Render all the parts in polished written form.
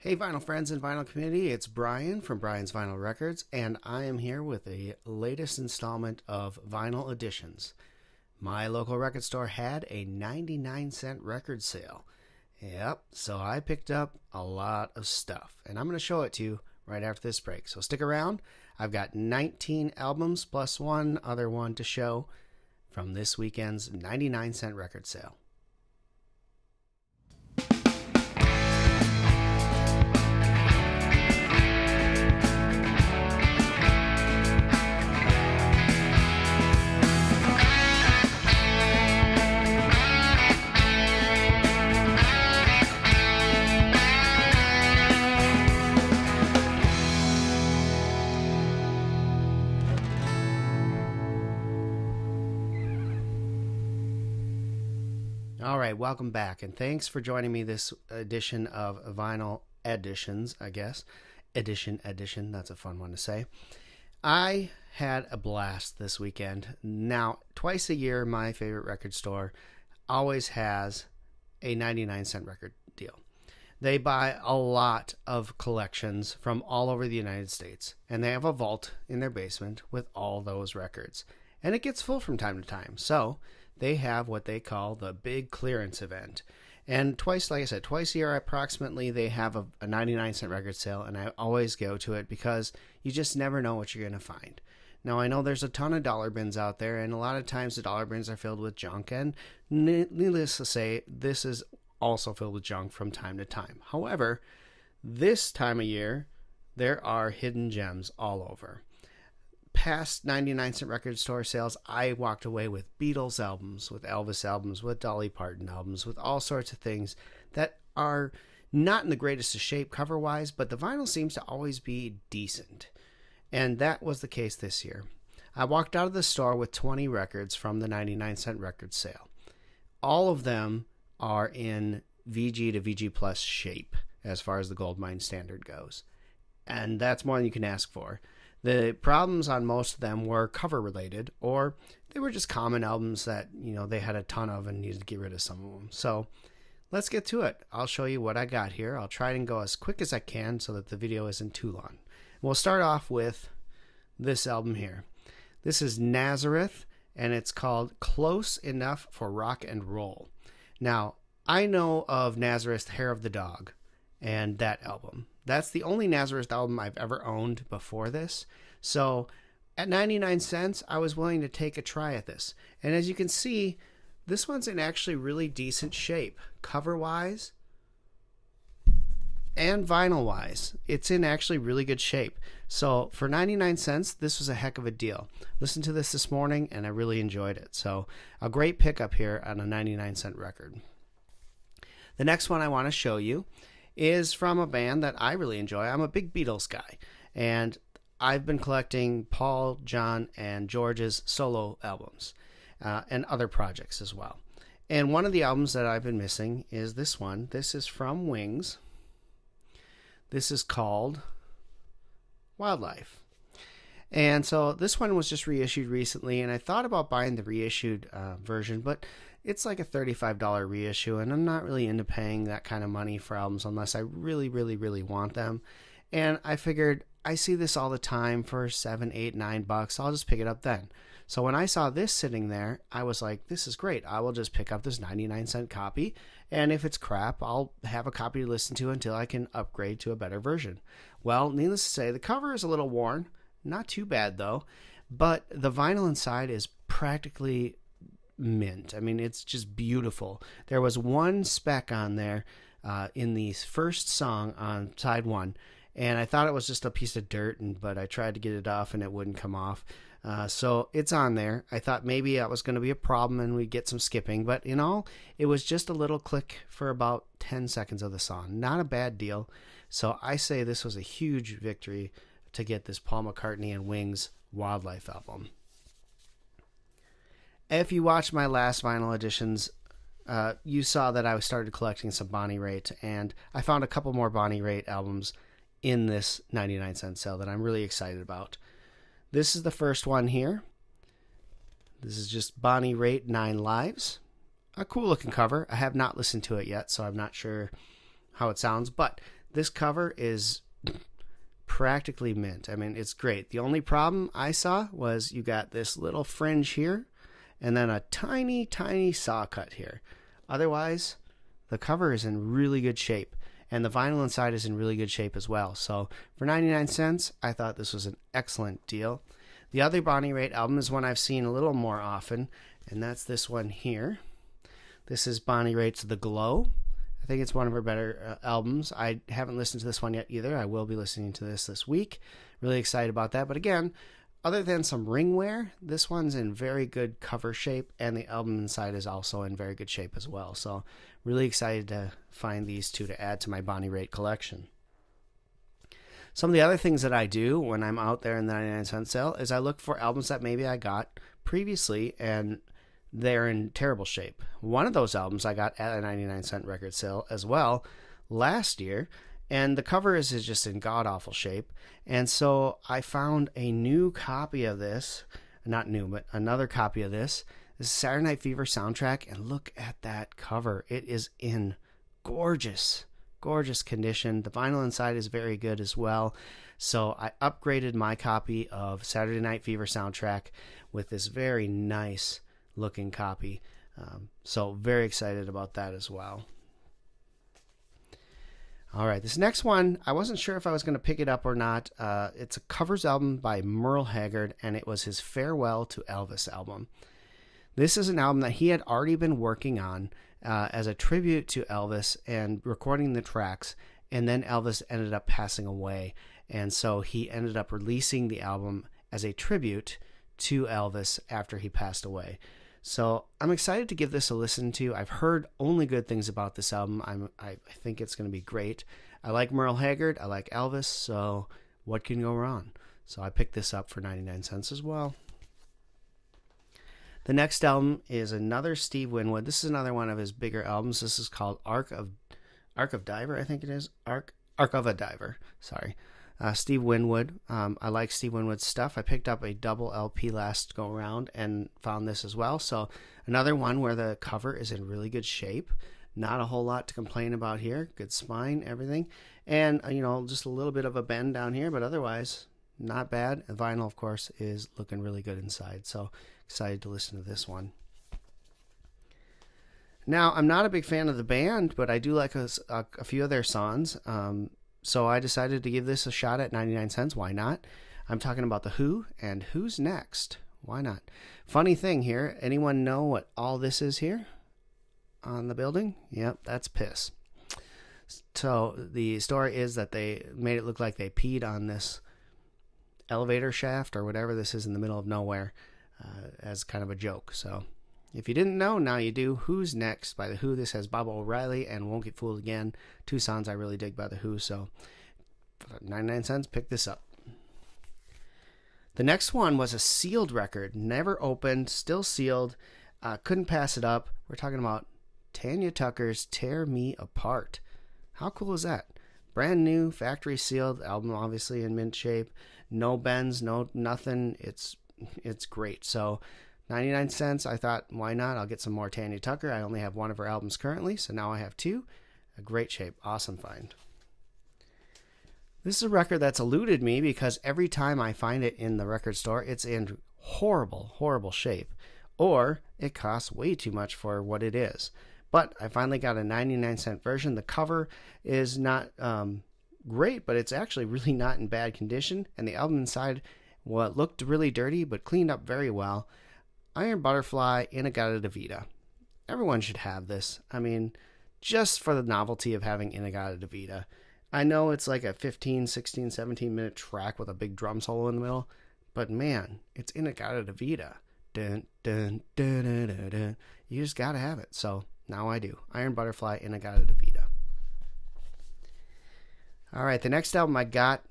Hey vinyl friends and vinyl community, it's Brian from Brian's Vinyl Records, and I am here with the latest installment of Vinyl Editions. My local record store had a 99-cent record sale. Yep, so I picked up a lot of stuff, and I'm going to show it to you right after this break. So stick around. I've got 19 albums plus one other one to show from this weekend's 99-cent record sale. All right, welcome back, and thanks for joining me this edition of Vinyl Editions, I guess. Edition, that's a fun one to say. I had a blast this weekend. Now, twice a year, my favorite record store always has a 99-cent record deal. They buy a lot of collections from all over the United States, and they have a vault in their basement with all those records. And it gets full from time to time, so they have what they call the big clearance event. And twice a year approximately, they have a 99-cent record sale, and I always go to it because you just never know what you're going to find. Now, I know there's a ton of dollar bins out there, and a lot of times the dollar bins are filled with junk, and needless to say, this is also filled with junk from time to time. However, this time of year, there are hidden gems all over. Past 99-cent record store sales, I walked away with Beatles albums, with Elvis albums, with Dolly Parton albums, with all sorts of things that are not in the greatest of shape cover-wise, but the vinyl seems to always be decent. And that was the case this year. I walked out of the store with 20 records from the 99-cent record sale. All of them are in VG to VG Plus shape as far as the Gold Mine standard goes. And that's more than you can ask for. The problems on most of them were cover related, or they were just common albums that, they had a ton of and needed to get rid of some of them. So let's get to it. I'll show you what I got here. I'll try and go as quick as I can so that the video isn't too long. We'll start off with this album here. This is Nazareth, and it's called Close Enough for Rock and Roll. Now, I know of Nazareth, Hair of the Dog, and that album. That's the only Nazareth album I've ever owned before this. So at 99 cents, I was willing to take a try at this. And as you can see, this one's in actually really decent shape. Cover-wise and vinyl-wise, it's in actually really good shape. So for 99 cents, this was a heck of a deal. Listened to this morning, and I really enjoyed it. So a great pickup here on a 99-cent record. The next one I want to show you is from a band that I really enjoy. I'm a big Beatles guy, and I've been collecting Paul, John, and George's solo albums and other projects as well. And one of the albums that I've been missing is this one. This is from Wings. This is called Wildlife. And so this one was just reissued recently, and I thought about buying the reissued version, but it's like a $35 reissue, and I'm not really into paying that kind of money for albums unless I really, really, really want them. And I figured I see this all the time for $7, $8, $9. I'll just pick it up then. So when I saw this sitting there, I was like, this is great. I will just pick up this 99-cent copy, and if it's crap, I'll have a copy to listen to until I can upgrade to a better version. Well, needless to say, the cover is a little worn. Not too bad, though. But the vinyl inside is practically mint. I mean, it's just beautiful. There was one speck on there in the first song on side one, and I thought it was just a piece of dirt, but I tried to get it off and it wouldn't come off. So it's on there. I thought maybe that was going to be a problem and we'd get some skipping, but in all, it was just a little click for about 10 seconds of the song. Not a bad deal. So I say this was a huge victory to get this Paul McCartney and Wings Wildlife album. If you watched my last vinyl editions, you saw that I started collecting some Bonnie Raitt, and I found a couple more Bonnie Raitt albums in this 99-cent sale that I'm really excited about. This is the first one here. This is just Bonnie Raitt 9 Lives. A cool looking cover. I have not listened to it yet, so I'm not sure how it sounds, but This cover is practically mint. I mean, it's great. The only problem I saw was you got this little fringe here and then a tiny, tiny saw cut here. Otherwise, the cover is in really good shape. And the vinyl inside is in really good shape as well. So for 99 cents, I thought this was an excellent deal. The other Bonnie Raitt album is one I've seen a little more often, and that's this one here. This is Bonnie Raitt's The Glow. I think it's one of her better albums. I haven't listened to this one yet either. I will be listening to this week. Really excited about that. But again, other than some ring wear, this one's in very good cover shape, and the album inside is also in very good shape as well. So really excited to find these two to add to my Bonnie Raitt collection. Some of the other things that I do when I'm out there in the 99-cent sale is I look for albums that maybe I got previously and they're in terrible shape. One of those albums I got at a 99-cent record sale as well last year, and the cover is just in god-awful shape. And so I found a new copy of this, not new, but another copy of this. This is Saturday Night Fever soundtrack, and look at that cover. It is in gorgeous condition. The vinyl inside is very good as well. So I upgraded my copy of Saturday Night Fever soundtrack with this very nice looking copy. So very excited about that as well. All right, this next one, I wasn't sure if I was going to pick it up or not. It's a covers album by Merle Haggard, and it was his Farewell to Elvis album. This is an album that he had already been working on as a tribute to Elvis and recording the tracks, and then Elvis ended up passing away, and so he ended up releasing the album as a tribute to Elvis after he passed away. So I'm excited to give this a listen to. I've heard only good things about this album. I think it's going to be great. I like Merle Haggard. I like Elvis, so what can go wrong? So I picked this up for 99 cents as well. The next album is another Steve Winwood. This is another one of his bigger albums. This is called Ark of Diver, I think it is. Ark of a Diver. Sorry. Steve Winwood. I like Steve Winwood's stuff. I picked up a double LP last go around and found this as well. So another one where the cover is in really good shape. Not a whole lot to complain about here. Good spine, everything. And, just a little bit of a bend down here, but otherwise not bad. The vinyl, of course, is looking really good inside. So excited to listen to this one. Now, I'm not a big fan of the band, but I do like a few of their songs. So I decided to give this a shot at 99 cents. Why not? I'm talking about The Who and Who's Next. Why not? Funny thing here. Anyone know what all this is here on the building? Yep, that's piss. So the story is that they made it look like they peed on this elevator shaft or whatever this is in the middle of nowhere as kind of a joke. So if you didn't know, now you do. Who's Next by The Who. This has Baba O'Reilly and Won't Get Fooled Again. Two songs I really dig by The Who. So for 99 cents, pick this up. The next one was a sealed record. Never opened. Still sealed. Couldn't pass it up. We're talking about Tanya Tucker's Tear Me Apart. How cool is that? Brand new, factory sealed. Album obviously in mint shape. No bends, no nothing. It's great. So 99 cents, I thought, why not? I'll get some more Tanya Tucker. I only have one of her albums currently, so now I have two. A great shape. Awesome find. This is a record that's eluded me because every time I find it in the record store, it's in horrible, horrible shape. Or it costs way too much for what it is. But I finally got a 99-cent version. The cover is not great, but it's actually really not in bad condition. And the album inside, well, looked really dirty, but cleaned up very well. Iron Butterfly, In-A-Gadda-Da-Vida. Everyone should have this. I mean, just for the novelty of having In-A-Gadda-Da-Vida. I know it's like a 15, 16, 17-minute track with a big drum solo in the middle, but man, it's In-A-Gadda-Da-Vida. Dun, dun, dun, dun, dun, dun. You just gotta have it. So now I do. Iron Butterfly, In-A-Gadda-Da-Vida. All right, the next album I got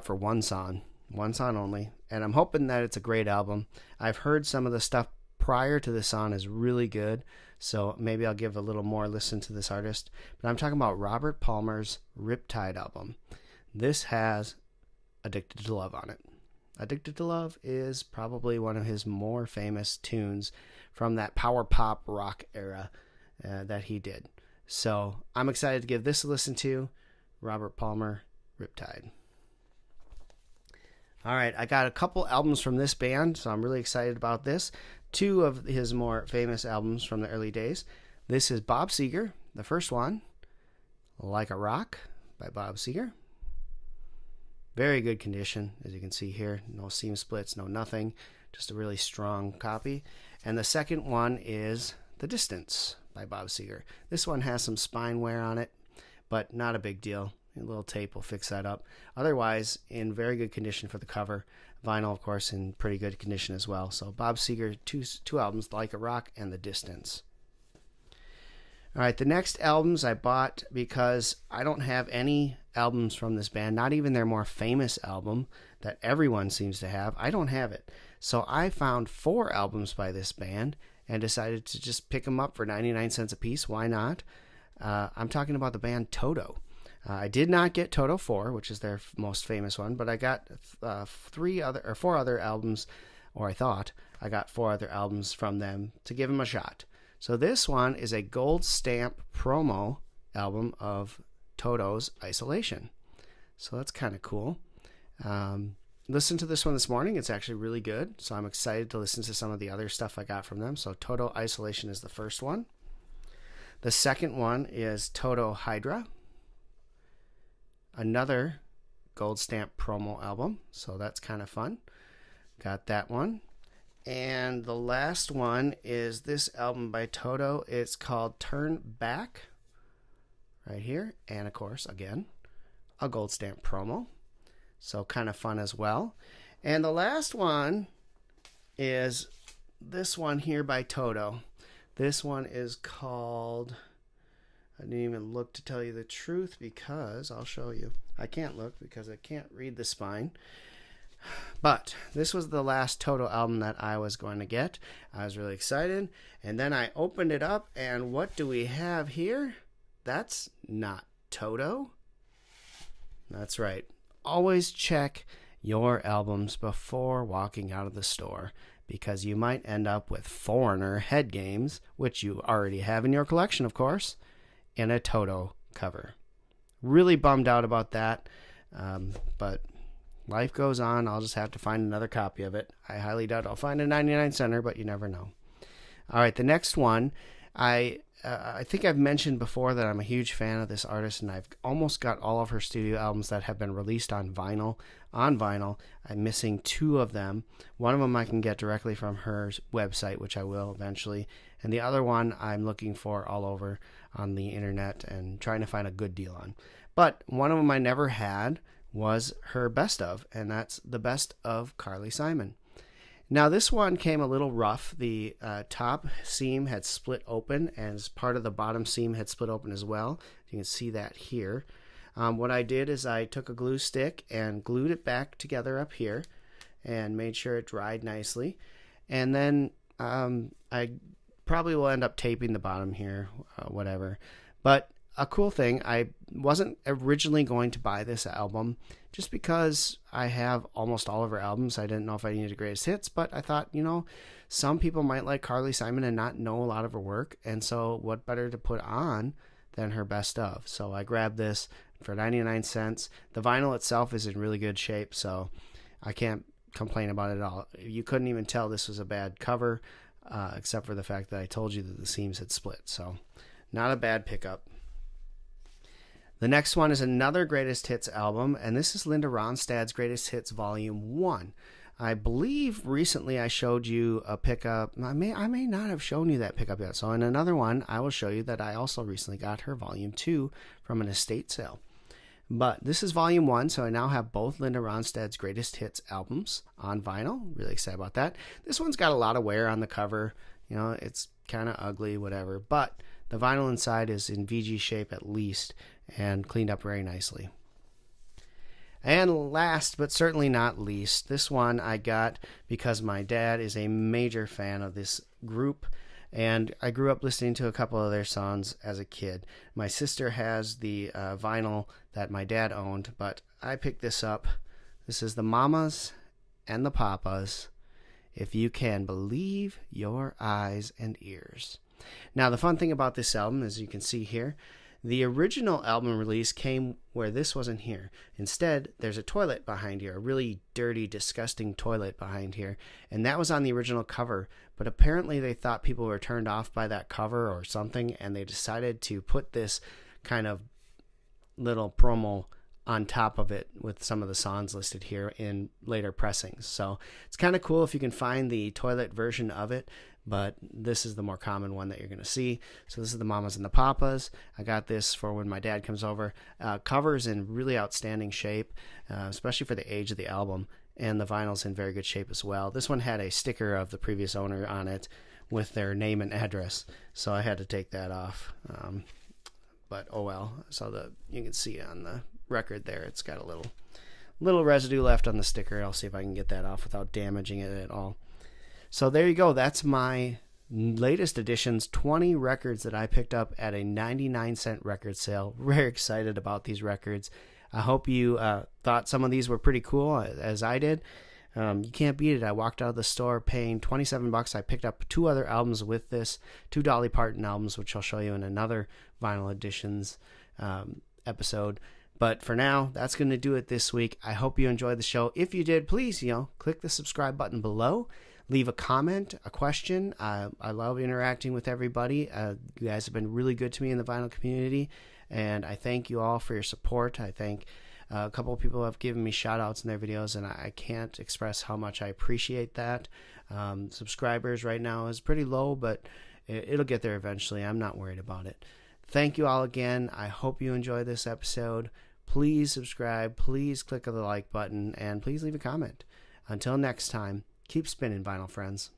for one song only, and I'm hoping that it's a great album. I've heard some of the stuff prior to this song is really good, so maybe I'll give a little more listen to this artist. But I'm talking about Robert Palmer's Riptide album. This has Addicted to Love on it. Addicted to Love is probably one of his more famous tunes from that power pop rock era that he did. So I'm excited to give this a listen to. Robert Palmer, Riptide. All right, I got a couple albums from this band, so I'm really excited about this. Two of his more famous albums from the early days. This is Bob Seger, the first one, Like a Rock by Bob Seger. Very good condition, as you can see here. No seam splits, no nothing. Just a really strong copy. And the second one is The Distance by Bob Seger. This one has some spine wear on it, but not a big deal. A little tape will fix that up. Otherwise, in very good condition for the cover. Vinyl, of course, in pretty good condition as well. So Bob Seger, two albums, Like a Rock and The Distance. All right, the next albums I bought because I don't have any albums from this band, not even their more famous album that everyone seems to have. I don't have it. So I found 4 albums by this band and decided to just pick them up for 99 cents a piece. Why not? I'm talking about the band Toto. I did not get Toto 4, which is their most famous one, but I got 4 other albums, or I thought I got 4 other albums from them to give them a shot. So this one is a gold stamp promo album of Toto's Isolation. So that's kind of cool. Listened to this one this morning. It's actually really good. So I'm excited to listen to some of the other stuff I got from them. So Toto Isolation is the first one. The second one is Toto Hydra. Another gold stamp promo album. So that's kind of fun. Got that one. And the last one is this album by Toto. It's called Turn Back. Right here. And of course, again, a gold stamp promo. So kind of fun as well. And the last one is this one here by Toto. This one is called, I didn't even look to tell you the truth because I'll show you. I can't look because I can't read the spine. But this was the last Toto album that I was going to get. I was really excited. And then I opened it up and what do we have here? That's not Toto. That's right. Always check your albums before walking out of the store because you might end up with Foreigner head games, which you already have in your collection, of course, in a Toto cover. Really bummed out about that, but life goes on. I'll just have to find another copy of it. I highly doubt I'll find a 99 center, but you never know. All right, the next one, I think I've mentioned before that I'm a huge fan of this artist, and I've almost got all of her studio albums that have been released on vinyl. I'm missing 2 of them. One of them I can get directly from her website, which I will eventually, and the other one I'm looking for all over on the internet and trying to find a good deal on. But one of them I never had was her best of, and that's the best of Carly Simon. Now this one came a little rough. The top seam had split open, and part of the bottom seam had split open as well. You can see that here. What I did is I took a glue stick and glued it back together up here and made sure it dried nicely. And then I probably will end up taping the bottom here, whatever. But a cool thing, I wasn't originally going to buy this album just because I have almost all of her albums. I didn't know if I needed greatest hits, but I thought, some people might like Carly Simon and not know a lot of her work, and so what better to put on than her best of. So I grabbed this for 99 cents. The vinyl itself is in really good shape, so I can't complain about it at all. You couldn't even tell this was a bad cover, except for the fact that I told you that the seams had split, so not a bad pickup. The next one is another Greatest Hits album, and this is Linda Ronstadt's Greatest Hits Volume 1. I believe recently I showed you a pickup. I may not have shown you that pickup yet. So in another one, I will show you that I also recently got her Volume 2 from an estate sale. But this is Volume 1, so I now have both Linda Ronstadt's Greatest Hits albums on vinyl. Really excited about that. This one's got a lot of wear on the cover. It's kind of ugly, whatever. But the vinyl inside is in VG shape at least and cleaned up very nicely. And last but certainly not least, this one I got because my dad is a major fan of this group, and I grew up listening to a couple of their songs as a kid. My sister has the vinyl that my dad owned, but I picked this up. This is the Mamas and the Papas, If You Can Believe Your Eyes and Ears. Now, the fun thing about this album, as you can see here, The original album release came where this wasn't here. Instead, there's a toilet behind here, a really dirty, disgusting toilet behind here. And that was on the original cover. But apparently they thought people were turned off by that cover or something, and they decided to put this kind of little promo on top of it with some of the songs listed here in later pressings. So it's kind of cool if you can find the toilet version of it, but this is the more common one that you're going to see. So this is the Mamas and the Papas. I got this for when my dad comes over. Cover's in really outstanding shape, especially for the age of the album, and the vinyl's in very good shape as well. This one had a sticker of the previous owner on it with their name and address, so I had to take that off. But oh well. So you can see on the record there, it's got a little residue left on the sticker. I'll see if I can get that off without damaging it at all. So there you go. That's my latest editions, 20 records that I picked up at a 99-cent record sale. Very excited about these records. I hope you thought some of these were pretty cool, as I did. You can't beat it. I walked out of the store paying $27. I picked up 2 other albums with this, 2 Dolly Parton albums, which I'll show you in another Vinyl Editions episode. But for now, that's going to do it this week. I hope you enjoyed the show. If you did, please, click the subscribe button below. Leave a comment, a question. I love interacting with everybody. You guys have been really good to me in the vinyl community, and I thank you all for your support. I thank a couple of people have given me shout outs in their videos, and I can't express how much I appreciate that. Subscribers right now is pretty low, but it'll get there eventually. I'm not worried about it. Thank you all again. I hope you enjoyed this episode. Please subscribe, please click on the like button, and please leave a comment. Until next time, keep spinning, vinyl friends.